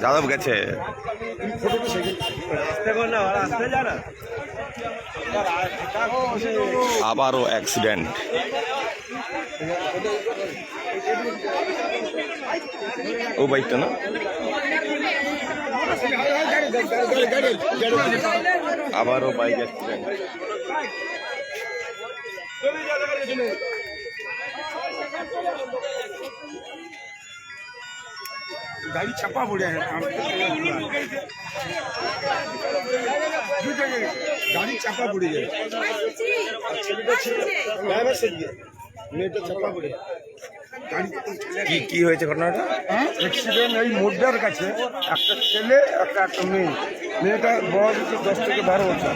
যাদব গেছে। আবারও অ্যাক্সিডেন্ট। ও বাইকটা না, আবারও বাইক অ্যাক্সিডেন্ট। गाड़ी छपा पड़े हैं, गाड़ी छपा पड़ी है, छपा पड़े কি হয়েছে ঘটনাটা? অ্যাক্সিডেন্ট এই মোড়টার কাছে একটা ছেলে একটা মেয়ে, মেয়েটার বয়স হচ্ছে 10 থেকে 12 বছর।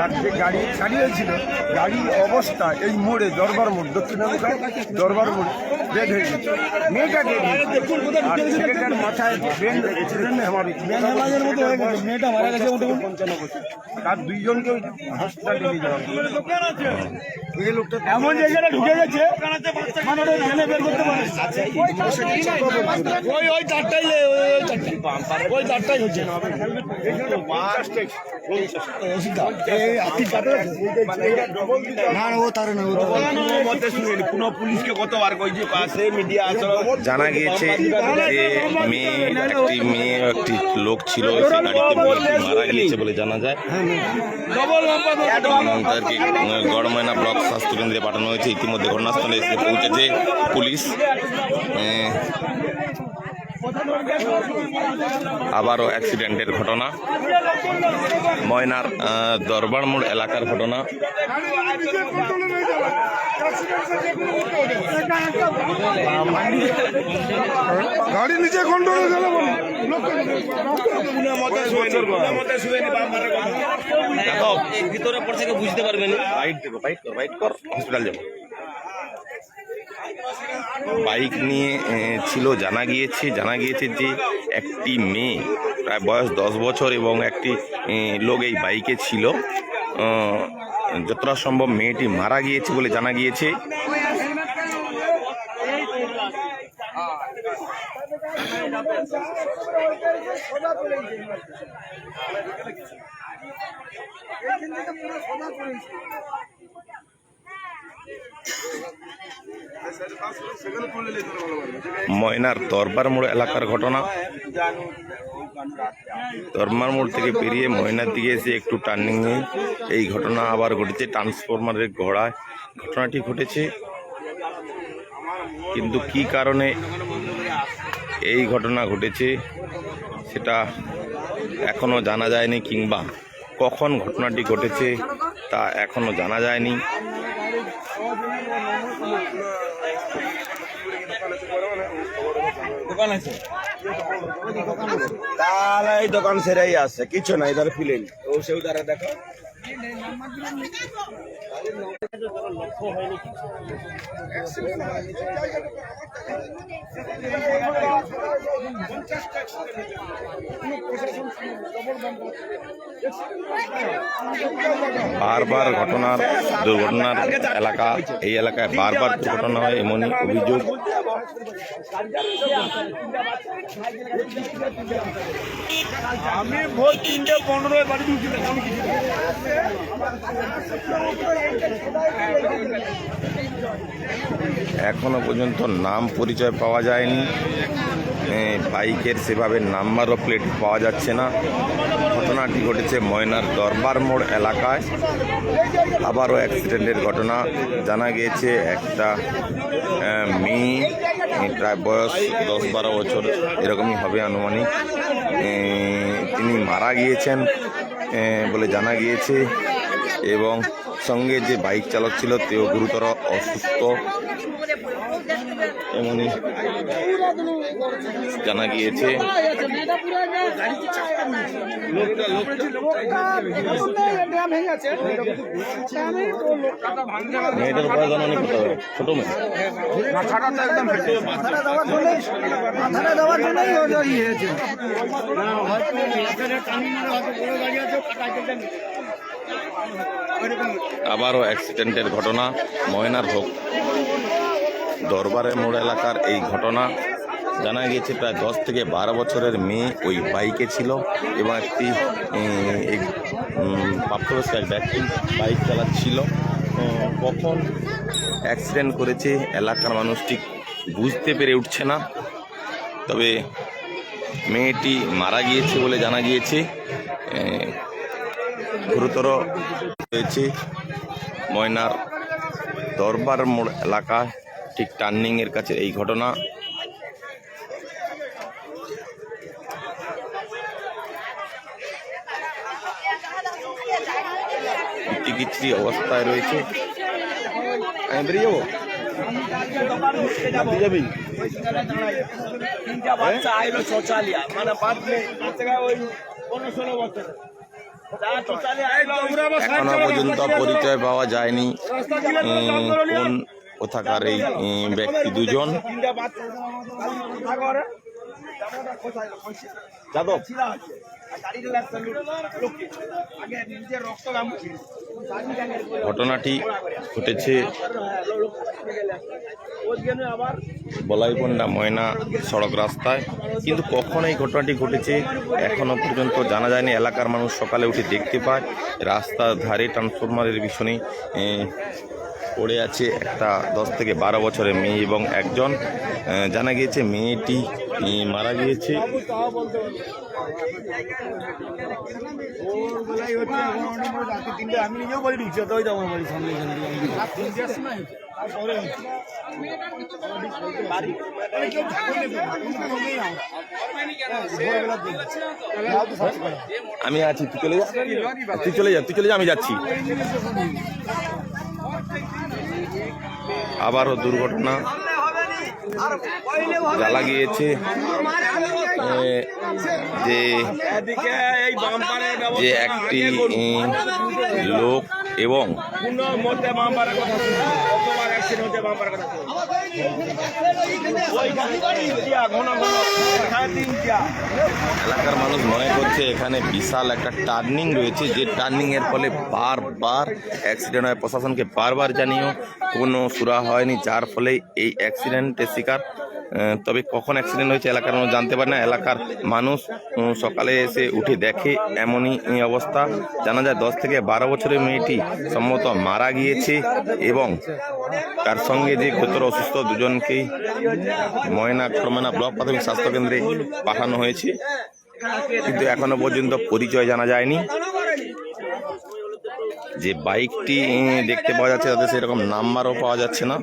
আর যে গাড়ি ছাড়িয়েছিল গাড়ির অবস্থা এই মোড়ে দরবার মোড়, দক্ষিণামুখায় দরবার মোড় ডেড হয়ে গেছে। মেয়েটা ডেড হয়েছে আর ছেলেটার মাথায় ব্রেন হ্যামারেজের মতো হয়ে গেছে। মেয়েটা মারা গেছে মোটামুটি 55 বছর। তার দুইজনকে হসপিটালে নিয়ে যাওয়া এই লোকটা এমন জায়গাটা ঢুকে গেছে মানে ঢেলে বের করতে পারে। ওই চারটাই ওই চারটাই হচ্ছে না, পুলিশকে কতবার কইছে, পাশে মিডিয়া জানা গিয়েছে যে একটি লোক ছিল সে গাড়িতে মারা গিয়েছে বলে জানা যায়। তাদেরকে গড়ময়না ব্লক স্বাস্থ্যকেন্দ্রে পাঠানো হয়েছে। ইতিমধ্যে ঘটনাস্থলে এসে পৌঁছেছে পুলিশ। আবারও অ্যাক্সিডেন্টের ঘটনা, ময়নার দরবার মোড় এলাকার ঘটনা। গাড়ি নিচে কন্ট্রোল ভিতরে পড়ছে বুঝতে পারবেন। বাইট কর হসপিটাল যাবো। বাইক নিয়ে ছিল জানা গিয়েছে যে একটি মেয়ে প্রায় বয়স 10 বছর এবং একটি লোক এই বাইকে ছিল। যতটা সম্ভব মেয়েটি মারা গিয়েছে বলে জানা গিয়েছে। ময়নার দরবার মোড় এলাকার ঘটনা। দরবার মোড় থেকে পেরিয়ে ময়নার দিকে এসে একটু টার্নিংয়ে এই ঘটনা আবার ঘটেছে। ট্রান্সফরমারের গড়ায় ঘটনাটি ঘটেছে, কিন্তু কি কারণে এই ঘটনা ঘটেছে সেটা এখনো জানা যায়নি, কিংবা কখন ঘটনাটি ঘটেছে তা এখনো জানা যায়নি। দোকান আছে তাহলে এই দোকান সেরাই আছে, কিছু নাই ধর ফিলেন ও সেও দ্বারা দেখো। বারবার দুর্ঘটনার এলাকা, এই এলাকায় বারবার দুর্ঘটনা হয় এমনই অভিযোগ। আমি ভোর 3:15 বাড়ি ঢুকছি। এখনো পর্যন্ত নাম পরিচয় পাওয়া যায়নি, বাইকের সেভাবে নাম্বার ও প্লেট পাওয়া যাচ্ছে না। ঘটনাটি ঘটেছে ময়নার দরবার মোড় এলাকায়। আবারও অ্যাক্সিডেন্টের ঘটনা। জানা গিয়েছে একটা মেয়ে, প্রায় বয়স 10-12 বছর এরকমই হবে আনুমানিক, তিনি মারা গিয়েছেন বলে জানা গিয়েছে এবং সঙ্গে যে বাইক চালক ছিল তেও গুরুতর অসুস্থ। এমনই জানা গিয়েছে। মেয়েটার বয়স জানা নেই, ছোট মেয়ে। আবারও অ্যাক্সিডেন্টের ঘটনা ময়নার ভোগ দরবারের মোড় এলাকার এই ঘটনা। জানা গিয়েছে প্রায় 10 থেকে 12 বছরের মেয়ে ওই বাইকে ছিল এবং একটি প্রাপ্তবয়স্ক এক ব্যক্তি বাইক চালাচ্ছিল। কখন অ্যাক্সিডেন্ট করেছে এলাকার মানুষ ঠিক বুঝতে পেরে উঠছে না, তবে মেয়েটি মারা গিয়েছে বলে জানা গিয়েছে। গুরুতর হয়েছে ময়নার দরবার মোড় এলাকা, ঠিক টার্নিংয়ের কাছে এই ঘটনা। চিকিৎসা অবস্থায় রয়েছে। আমি বেরিয়ে যাবো, যাবি? এখনো পর্যন্ত পরিচয় পাওয়া যায়নি কোন কোথাকার এই ব্যক্তি দুজন। যাদব ঘটনাটি ঘটেছে বলাইপন্ডা ময়না সড়ক রাস্তায়, কিন্তু কখন এই ঘটনাটি ঘটেছে এখনো পর্যন্ত জানা যায়নি। এলাকার মানুষ সকালে উঠে দেখতে পায় রাস্তার ধারে ট্রান্সফরমারের পিছনে পড়ে আছে একটা 10 থেকে 12 বছরের মেয়ে এবং একজন। জানা গিয়েছে মেয়েটি মারা গিয়েছে। আমি নিজেও বলি ঢুকছে তো আমার বাড়ি সামনে আমি আছি, তুই চলে যা, তুই চলে যা, তুই চলে যা, আমি যাচ্ছি। আবারও দুর্ঘটনা জানা গিয়েছে যে একটি লোক এবং এলাকার মানুষ মনে করছে এখানে বিশাল একটা টার্নিং রয়েছে, যে টার্নিং এর ফলে বারবার অ্যাক্সিডেন্ট হয়। প্রশাসনকে বারবার জানিয়েও কোনো সুরা হয়নি, যার ফলে এই অ্যাক্সিডেন্টের শিকার। তবে কখন অ্যাক্সিডেন্ট হয়েছে এলাকার মানুষ জানতে পারে না। এলাকার মানুষ সকালে এসে উঠে দেখে এমনই অবস্থা। জানা যায় 10 থেকে 12 বছরের মেয়েটি সম্ভবত মারা গিয়েছে এবং তার সঙ্গে যে গুরুতর অসুস্থ দুজনকেই ময়না ব্লক প্রাথমিক স্বাস্থ্যকেন্দ্রে পাঠানো হয়েছে, কিন্তু এখনো পর্যন্ত পরিচয় জানা যায়নি। যে বাইকটি দেখতে পাওয়া যাচ্ছে তাতে সেরকম নাম্বারও পাওয়া যাচ্ছে না।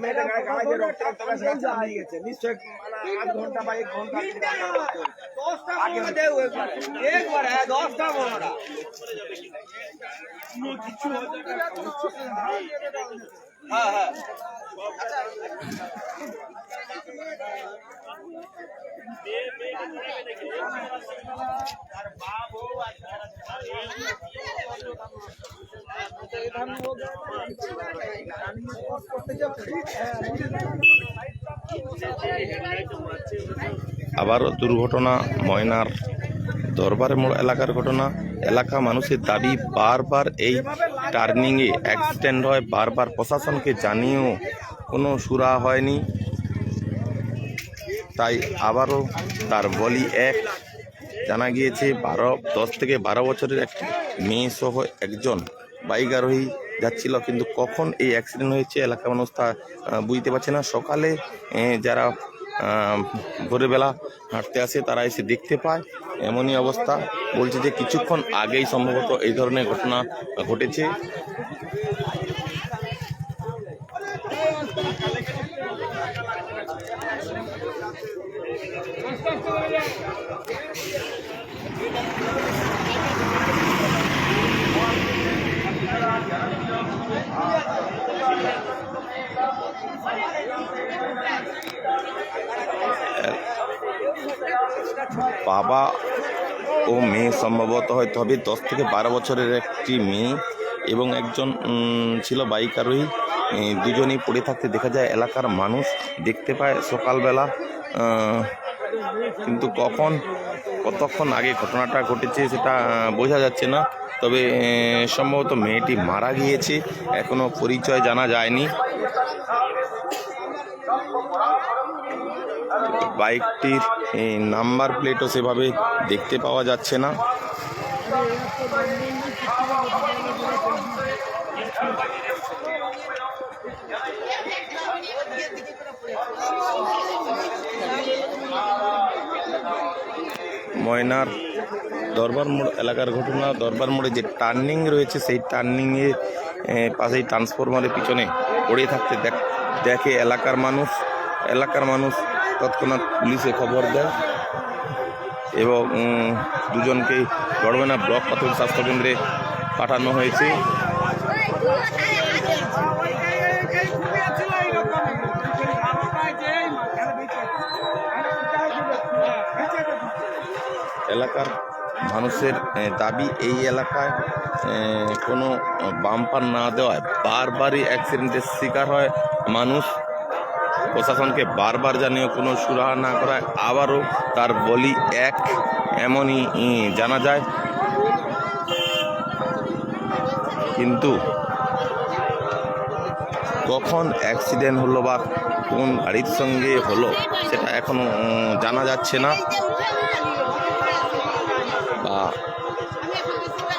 আবারও দুর্ঘটনা ময়নার দরবারের মোড় এলাকার ঘটনা। এলাকা মানুষের দাবি বারবার এই টার্নিংয়ে অ্যাক্সিডেন্ট হয়, বারবার প্রশাসনকে জানিয়েও কোনো সুরা হয়নি। তাই আবারও তার বলি এক। জানা গিয়েছে 10 থেকে 12 বছরের একটি মেয়ে সহ একজন বাইক আরোহী যাচ্ছিল, কিন্তু কখন এই অ্যাক্সিডেন্ট হয়েছে এলাকার মানুষ তা বুঝতে পারছে না। সকালে যারা ভোরবেলা হাঁটতে আসে তারা এসে দেখতে পায় এমনই অবস্থা। বলছে যে কিছুক্ষণ আগেই সম্ভবত এই ধরনের ঘটনা ঘটেছে। বাবা ও মেয়ে সম্ভবত হয়তো হবে, 10 থেকে 12 বছরের একটি মেয়ে এবং একজন ছিল বাইক আরোহী। দুজনেই পড়ে থাকতে দেখা যায়। এলাকার মানুষ দেখতে পায় সকালবেলা, কিন্তু কতক্ষণ আগে ঘটনাটা ঘটেছে সেটা বোঝা যাচ্ছে না। তবে সম্ভবত মেয়েটি মারা গিয়েছে, এখনো পরিচয় জানা যায়নি। বাইকটির নাম্বার প্লেটও সেভাবে দেখতে পাওয়া যাচ্ছে না। ময়নার দরবার মোড় এলাকার ঘটনা। দরবার মোড়ে যে টার্নিং রয়েছে সেই টার্নিংয়ে পাশেই ট্রান্সফরমারের পিছনে পড়ে থাকতে দেখে এলাকার মানুষ তৎক্ষণাৎ পুলিশে খবর দেয় এবং দুজনকেই গড়বেনা ব্লক প্রাথমিক স্বাস্থ্যকেন্দ্রে পাঠানো হয়েছে। এলাকার মানুষের দাবি, এই এলাকায় কোনো বাম্পার না দেওয়ায় বারবারই অ্যাক্সিডেন্টের শিকার হয় মানুষ। প্রশাসনকে বারবার জানিয়ে কোনো সুরাহা না করায় আবারও তার বলি এক, এমনই জানা যায়। কিন্তু কখন অ্যাক্সিডেন্ট হলো বা কোন গাড়ির সঙ্গে হলো সেটা এখনো জানা যাচ্ছে না, বা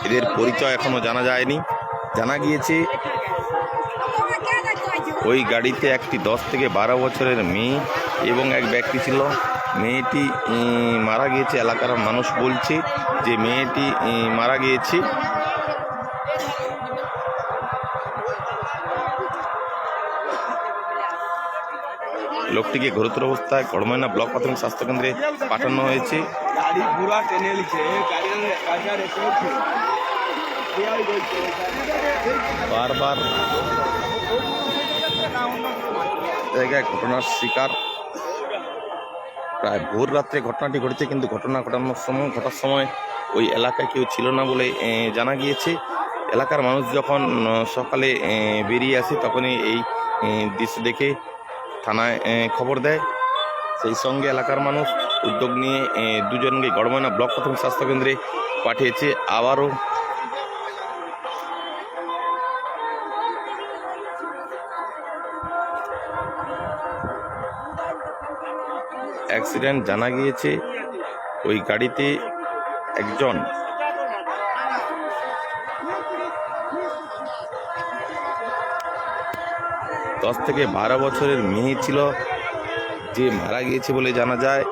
এদের পরিচয় এখনো জানা যায়নি। জানা গিয়েছে ওই গাড়িতে একটি 10 থেকে 12 বছরের মেয়ে এবং এক ব্যক্তি ছিল। মেয়েটি মারা গিয়েছে। এলাকার মানুষ বলছে যে মেয়েটি মারা গিয়েছে। লোকটিকে গুরুতর অবস্থায় গড়ময়না ব্লক প্রাথমিক স্বাস্থ্যকেন্দ্রে পাঠানো হয়েছে। বারবার জায়গায় ঘটনার শিকার। প্রায় ভোর রাত্রে ঘটনাটি ঘটেছে, কিন্তু ঘটার সময় ওই এলাকায় কেউ ছিল না বলে জানা গিয়েছে। এলাকার মানুষ যখন সকালে বেরিয়ে আসে তখনই এই দৃশ্য দেখে থানায় খবর দেয়। সেই সঙ্গে এলাকার মানুষ উদ্যোগ নিয়ে দুজনকে গড়ময়না ব্লক প্রাথমিক স্বাস্থ্যকেন্দ্রে পাঠিয়েছে। আবারও অ্যাক্সিডেন্ট জানা গিয়েছে। ওই গাড়িতে একজন দশ থেকে 12 বছরের মেয়ে ছিল যে মারা গিয়েছে বলে জানা যায়।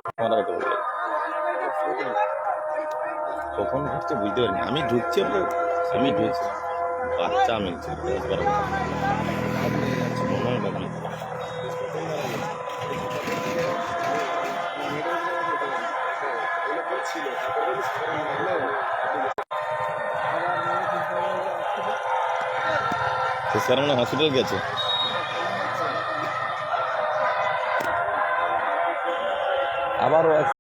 কখন ঘটছে বুঝতে পারিনি। আমি ঢুকছি বাচ্চা আমি স্যার মানে হসপিটাল গেছে। আবারও